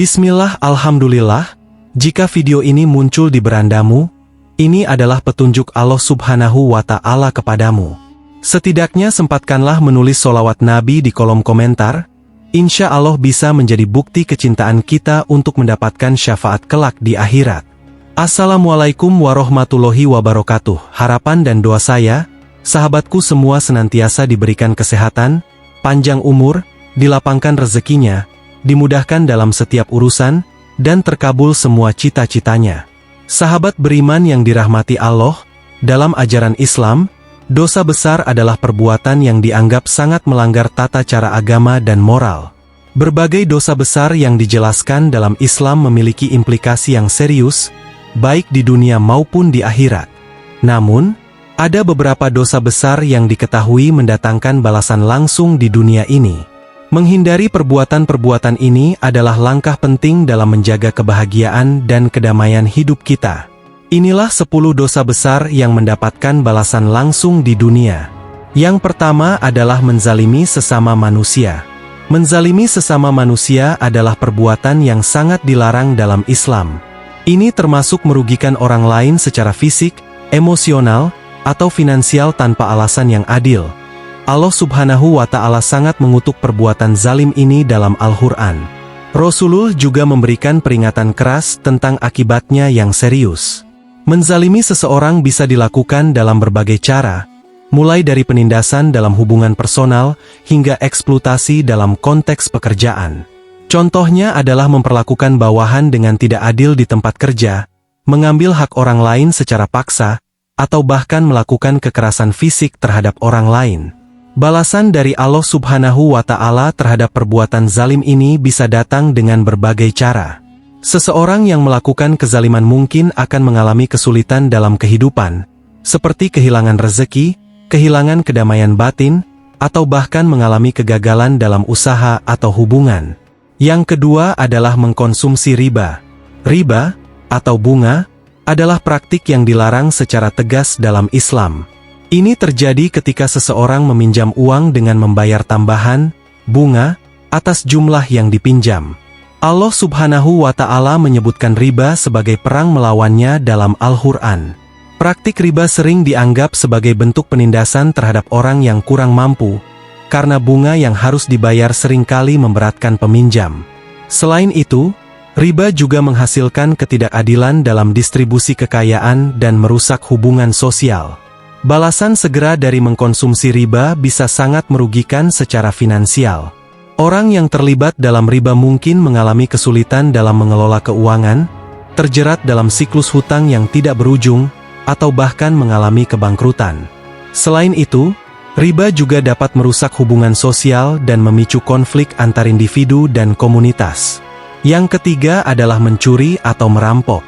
Bismillah, alhamdulillah, jika video ini muncul di berandamu, ini adalah petunjuk Allah Subhanahu wa Ta'ala kepadamu. Setidaknya sempatkanlah menulis sholawat Nabi di kolom komentar, insya Allah bisa menjadi bukti kecintaan kita untuk mendapatkan syafaat kelak di akhirat. Assalamualaikum warahmatullahi wabarakatuh. Harapan dan doa saya, sahabatku semua senantiasa diberikan kesehatan, panjang umur, dilapangkan rezekinya, dimudahkan dalam setiap urusan, dan terkabul semua cita-citanya. Sahabat beriman yang dirahmati Allah, dalam ajaran Islam, dosa besar adalah perbuatan yang dianggap sangat melanggar tata cara agama dan moral. Berbagai dosa besar yang dijelaskan dalam Islam memiliki implikasi yang serius, baik di dunia maupun di akhirat. Namun, ada beberapa dosa besar yang diketahui mendatangkan balasan langsung di dunia ini. Menghindari perbuatan-perbuatan ini adalah langkah penting dalam menjaga kebahagiaan dan kedamaian hidup kita. Inilah 10 dosa besar yang mendapatkan balasan langsung di dunia. Yang pertama adalah menzalimi sesama manusia. Menzalimi sesama manusia adalah perbuatan yang sangat dilarang dalam Islam. Ini termasuk merugikan orang lain secara fisik, emosional, atau finansial tanpa alasan yang adil. Allah Subhanahu wa Ta'ala sangat mengutuk perbuatan zalim ini dalam Al-Quran. Rasulullah juga memberikan peringatan keras tentang akibatnya yang serius. Menzalimi seseorang bisa dilakukan dalam berbagai cara, mulai dari penindasan dalam hubungan personal hingga eksploitasi dalam konteks pekerjaan. Contohnya adalah memperlakukan bawahan dengan tidak adil di tempat kerja, mengambil hak orang lain secara paksa, atau bahkan melakukan kekerasan fisik terhadap orang lain. Balasan dari Allah Subhanahu wa Ta'ala terhadap perbuatan zalim ini bisa datang dengan berbagai cara. Seseorang yang melakukan kezaliman mungkin akan mengalami kesulitan dalam kehidupan, seperti kehilangan rezeki, kehilangan kedamaian batin, atau bahkan mengalami kegagalan dalam usaha atau hubungan. Yang kedua adalah mengkonsumsi riba. Riba, atau bunga, adalah praktik yang dilarang secara tegas dalam Islam. Ini terjadi ketika seseorang meminjam uang dengan membayar tambahan, bunga, atas jumlah yang dipinjam. Allah Subhanahu wa Ta'ala menyebutkan riba sebagai perang melawannya dalam Al-Quran. Praktik riba sering dianggap sebagai bentuk penindasan terhadap orang yang kurang mampu, karena bunga yang harus dibayar seringkali memberatkan peminjam. Selain itu, riba juga menghasilkan ketidakadilan dalam distribusi kekayaan dan merusak hubungan sosial. Balasan segera dari mengkonsumsi riba bisa sangat merugikan secara finansial. Orang yang terlibat dalam riba mungkin mengalami kesulitan dalam mengelola keuangan, terjerat dalam siklus hutang yang tidak berujung, atau bahkan mengalami kebangkrutan. Selain itu, riba juga dapat merusak hubungan sosial dan memicu konflik antar individu dan komunitas. Yang ketiga adalah mencuri atau merampok.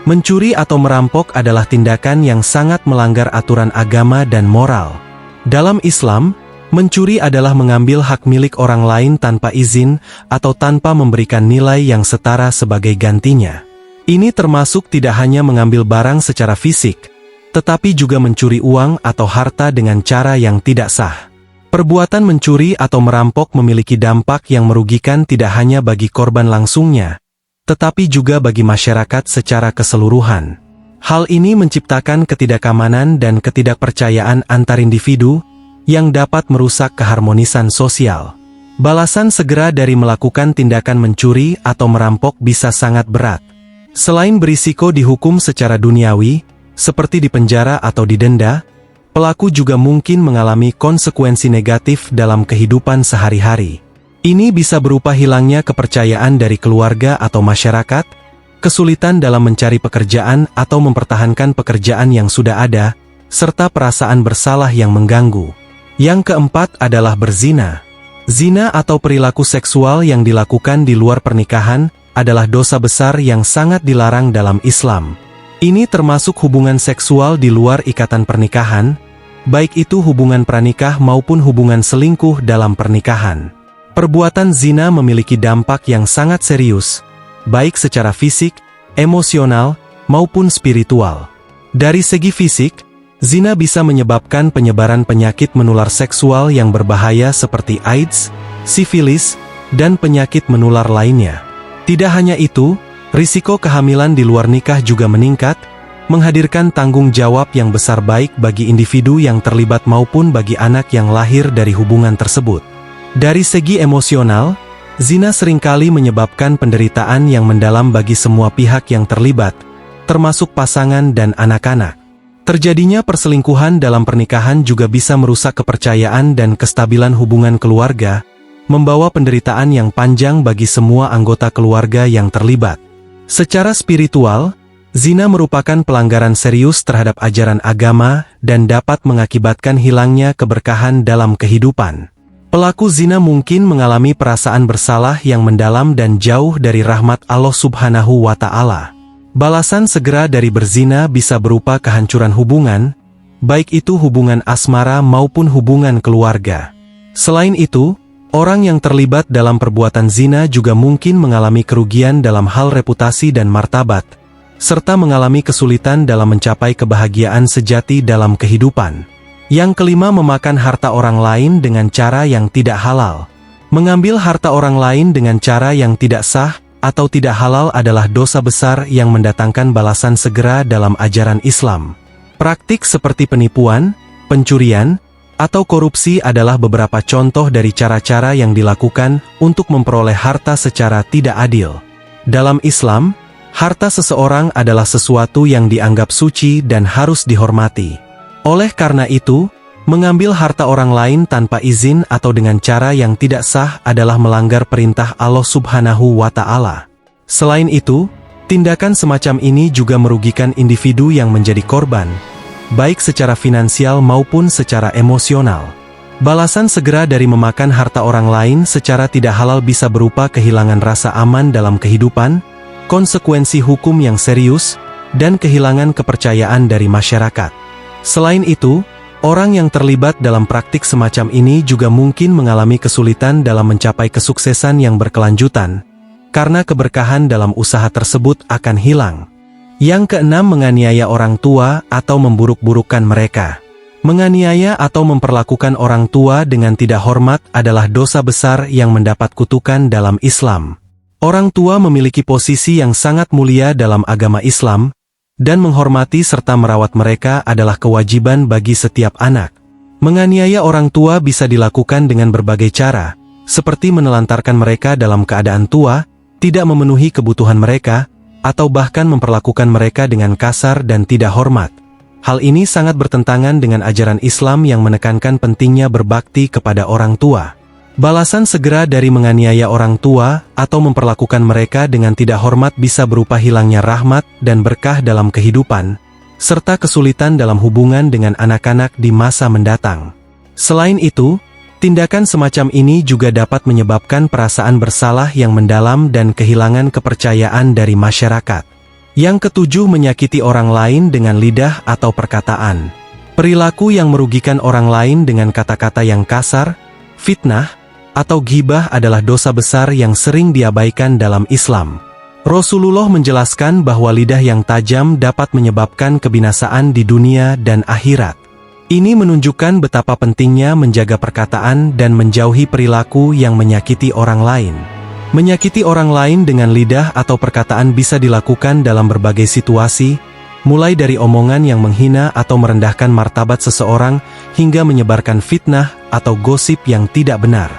Mencuri atau merampok adalah tindakan yang sangat melanggar aturan agama dan moral. Dalam Islam, mencuri adalah mengambil hak milik orang lain tanpa izin atau tanpa memberikan nilai yang setara sebagai gantinya. Ini termasuk tidak hanya mengambil barang secara fisik, tetapi juga mencuri uang atau harta dengan cara yang tidak sah. Perbuatan mencuri atau merampok memiliki dampak yang merugikan tidak hanya bagi korban langsungnya, tetapi juga bagi masyarakat secara keseluruhan. Hal ini menciptakan ketidakamanan dan ketidakpercayaan antar individu, yang dapat merusak keharmonisan sosial. Balasan segera dari melakukan tindakan mencuri atau merampok bisa sangat berat. Selain berisiko dihukum secara duniawi, seperti dipenjara atau didenda, pelaku juga mungkin mengalami konsekuensi negatif dalam kehidupan sehari-hari. Ini bisa berupa hilangnya kepercayaan dari keluarga atau masyarakat, kesulitan dalam mencari pekerjaan atau mempertahankan pekerjaan yang sudah ada, serta perasaan bersalah yang mengganggu. Yang keempat adalah berzina. Zina atau perilaku seksual yang dilakukan di luar pernikahan adalah dosa besar yang sangat dilarang dalam Islam. Ini termasuk hubungan seksual di luar ikatan pernikahan, baik itu hubungan pranikah maupun hubungan selingkuh dalam pernikahan. Perbuatan zina memiliki dampak yang sangat serius, baik secara fisik, emosional, maupun spiritual. Dari segi fisik, zina bisa menyebabkan penyebaran penyakit menular seksual yang berbahaya seperti AIDS, sifilis, dan penyakit menular lainnya. Tidak hanya itu, risiko kehamilan di luar nikah juga meningkat, menghadirkan tanggung jawab yang besar baik bagi individu yang terlibat maupun bagi anak yang lahir dari hubungan tersebut. Dari segi emosional, zina seringkali menyebabkan penderitaan yang mendalam bagi semua pihak yang terlibat, termasuk pasangan dan anak-anak. Terjadinya perselingkuhan dalam pernikahan juga bisa merusak kepercayaan dan kestabilan hubungan keluarga, membawa penderitaan yang panjang bagi semua anggota keluarga yang terlibat. Secara spiritual, zina merupakan pelanggaran serius terhadap ajaran agama dan dapat mengakibatkan hilangnya keberkahan dalam kehidupan. Pelaku zina mungkin mengalami perasaan bersalah yang mendalam dan jauh dari rahmat Allah Subhanahu wa Ta'ala. Balasan segera dari berzina bisa berupa kehancuran hubungan, baik itu hubungan asmara maupun hubungan keluarga. Selain itu, orang yang terlibat dalam perbuatan zina juga mungkin mengalami kerugian dalam hal reputasi dan martabat, serta mengalami kesulitan dalam mencapai kebahagiaan sejati dalam kehidupan. Yang kelima, memakan harta orang lain dengan cara yang tidak halal. Mengambil harta orang lain dengan cara yang tidak sah atau tidak halal adalah dosa besar yang mendatangkan balasan segera dalam ajaran Islam. Praktik seperti penipuan, pencurian, atau korupsi adalah beberapa contoh dari cara-cara yang dilakukan untuk memperoleh harta secara tidak adil. Dalam Islam, harta seseorang adalah sesuatu yang dianggap suci dan harus dihormati. Oleh karena itu, mengambil harta orang lain tanpa izin atau dengan cara yang tidak sah adalah melanggar perintah Allah Subhanahu wa Ta'ala. Selain itu, tindakan semacam ini juga merugikan individu yang menjadi korban, baik secara finansial maupun secara emosional. Balasan segera dari memakan harta orang lain secara tidak halal bisa berupa kehilangan rasa aman dalam kehidupan, konsekuensi hukum yang serius, dan kehilangan kepercayaan dari masyarakat. Selain itu, orang yang terlibat dalam praktik semacam ini juga mungkin mengalami kesulitan dalam mencapai kesuksesan yang berkelanjutan, karena keberkahan dalam usaha tersebut akan hilang. Yang keenam, menganiaya orang tua atau memburuk-burukkan mereka. Menganiaya atau memperlakukan orang tua dengan tidak hormat adalah dosa besar yang mendapat kutukan dalam Islam. Orang tua memiliki posisi yang sangat mulia dalam agama Islam, dan menghormati serta merawat mereka adalah kewajiban bagi setiap anak. Menganiaya orang tua bisa dilakukan dengan berbagai cara, seperti menelantarkan mereka dalam keadaan tua, tidak memenuhi kebutuhan mereka, atau bahkan memperlakukan mereka dengan kasar dan tidak hormat. Hal ini sangat bertentangan dengan ajaran Islam yang menekankan pentingnya berbakti kepada orang tua. Balasan segera dari menganiaya orang tua atau memperlakukan mereka dengan tidak hormat bisa berupa hilangnya rahmat dan berkah dalam kehidupan, serta kesulitan dalam hubungan dengan anak-anak di masa mendatang. Selain itu, tindakan semacam ini juga dapat menyebabkan perasaan bersalah yang mendalam dan kehilangan kepercayaan dari masyarakat. Yang ketujuh, menyakiti orang lain dengan lidah atau perkataan. Perilaku yang merugikan orang lain dengan kata-kata yang kasar, fitnah, atau ghibah adalah dosa besar yang sering diabaikan dalam Islam. Rasulullah menjelaskan bahwa lidah yang tajam dapat menyebabkan kebinasaan di dunia dan akhirat. Ini menunjukkan betapa pentingnya menjaga perkataan dan menjauhi perilaku yang menyakiti orang lain. Menyakiti orang lain dengan lidah atau perkataan bisa dilakukan dalam berbagai situasi, mulai dari omongan yang menghina atau merendahkan martabat seseorang, hingga menyebarkan fitnah atau gosip yang tidak benar.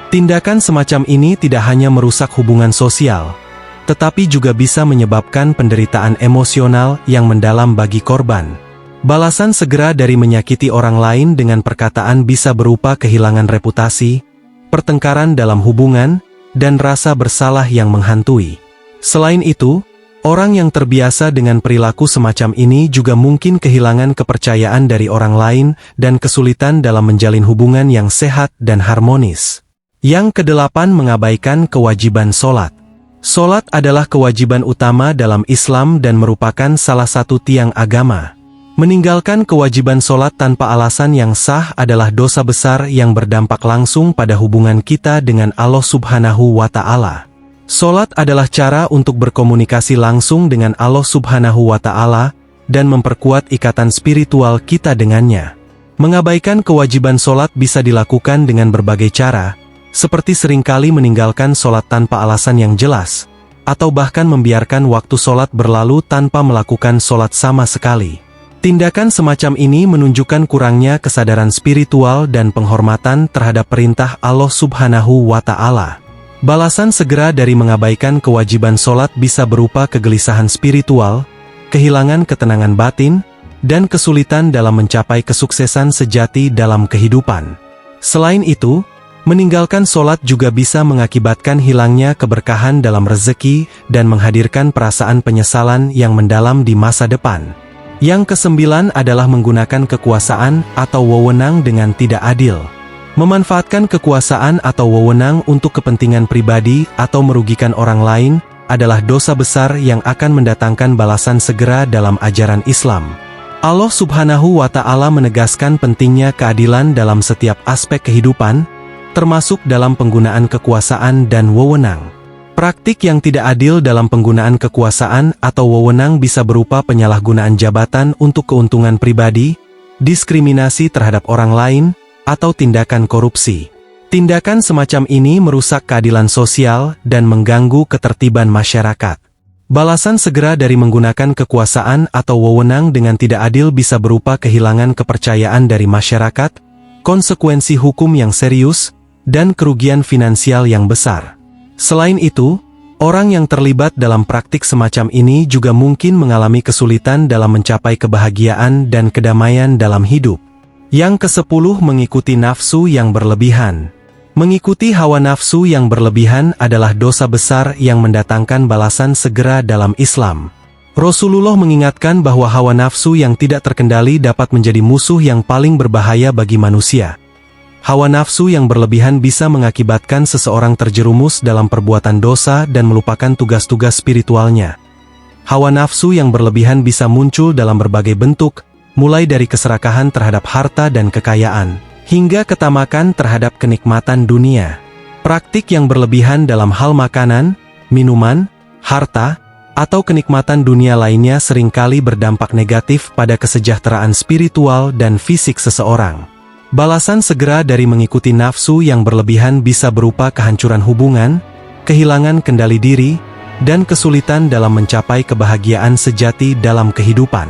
Tindakan semacam ini tidak hanya merusak hubungan sosial, tetapi juga bisa menyebabkan penderitaan emosional yang mendalam bagi korban. Balasan segera dari menyakiti orang lain dengan perkataan bisa berupa kehilangan reputasi, pertengkaran dalam hubungan, dan rasa bersalah yang menghantui. Selain itu, orang yang terbiasa dengan perilaku semacam ini juga mungkin kehilangan kepercayaan dari orang lain dan kesulitan dalam menjalin hubungan yang sehat dan harmonis. Yang kedelapan, mengabaikan kewajiban sholat. Sholat adalah kewajiban utama dalam Islam dan merupakan salah satu tiang agama. Meninggalkan kewajiban sholat tanpa alasan yang sah adalah dosa besar yang berdampak langsung pada hubungan kita dengan Allah Subhanahu wa Ta'ala. Sholat adalah cara untuk berkomunikasi langsung dengan Allah Subhanahu wa Ta'ala dan memperkuat ikatan spiritual kita dengannya. Mengabaikan kewajiban sholat bisa dilakukan dengan berbagai cara, seperti seringkali meninggalkan sholat tanpa alasan yang jelas, atau bahkan membiarkan waktu sholat berlalu tanpa melakukan sholat sama sekali. Tindakan semacam ini menunjukkan kurangnya kesadaran spiritual dan penghormatan terhadap perintah Allah Subhanahu wa Ta'ala. Balasan segera dari mengabaikan kewajiban sholat bisa berupa kegelisahan spiritual, kehilangan ketenangan batin, dan kesulitan dalam mencapai kesuksesan sejati dalam kehidupan. Selain itu, meninggalkan sholat juga bisa mengakibatkan hilangnya keberkahan dalam rezeki dan menghadirkan perasaan penyesalan yang mendalam di masa depan. Yang kesembilan adalah menggunakan kekuasaan atau wewenang dengan tidak adil. Memanfaatkan kekuasaan atau wewenang untuk kepentingan pribadi atau merugikan orang lain adalah dosa besar yang akan mendatangkan balasan segera dalam ajaran Islam. Allah Subhanahu wa Ta'ala menegaskan pentingnya keadilan dalam setiap aspek kehidupan, termasuk dalam penggunaan kekuasaan dan wewenang. Praktik yang tidak adil dalam penggunaan kekuasaan atau wewenang bisa berupa penyalahgunaan jabatan untuk keuntungan pribadi, diskriminasi terhadap orang lain, atau tindakan korupsi. Tindakan semacam ini merusak keadilan sosial dan mengganggu ketertiban masyarakat. Balasan segera dari menggunakan kekuasaan atau wewenang dengan tidak adil bisa berupa kehilangan kepercayaan dari masyarakat, konsekuensi hukum yang serius, dan kerugian finansial yang besar. Selain itu, orang yang terlibat dalam praktik semacam ini juga mungkin mengalami kesulitan dalam mencapai kebahagiaan dan kedamaian dalam hidup. Yang ke-10, mengikuti nafsu yang berlebihan. Mengikuti hawa nafsu yang berlebihan adalah dosa besar yang mendatangkan balasan segera dalam Islam. Rasulullah mengingatkan bahwa hawa nafsu yang tidak terkendali dapat menjadi musuh yang paling berbahaya bagi manusia. Hawa nafsu yang berlebihan bisa mengakibatkan seseorang terjerumus dalam perbuatan dosa dan melupakan tugas-tugas spiritualnya. Hawa nafsu yang berlebihan bisa muncul dalam berbagai bentuk, mulai dari keserakahan terhadap harta dan kekayaan, hingga ketamakan terhadap kenikmatan dunia. Praktik yang berlebihan dalam hal makanan, minuman, harta, atau kenikmatan dunia lainnya seringkali berdampak negatif pada kesejahteraan spiritual dan fisik seseorang. Balasan segera dari mengikuti nafsu yang berlebihan bisa berupa kehancuran hubungan, kehilangan kendali diri, dan kesulitan dalam mencapai kebahagiaan sejati dalam kehidupan.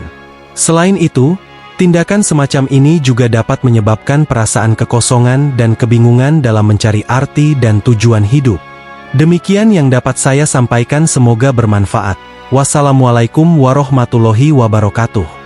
Selain itu, tindakan semacam ini juga dapat menyebabkan perasaan kekosongan dan kebingungan dalam mencari arti dan tujuan hidup. Demikian yang dapat saya sampaikan, semoga bermanfaat. Wassalamualaikum warahmatullahi wabarakatuh.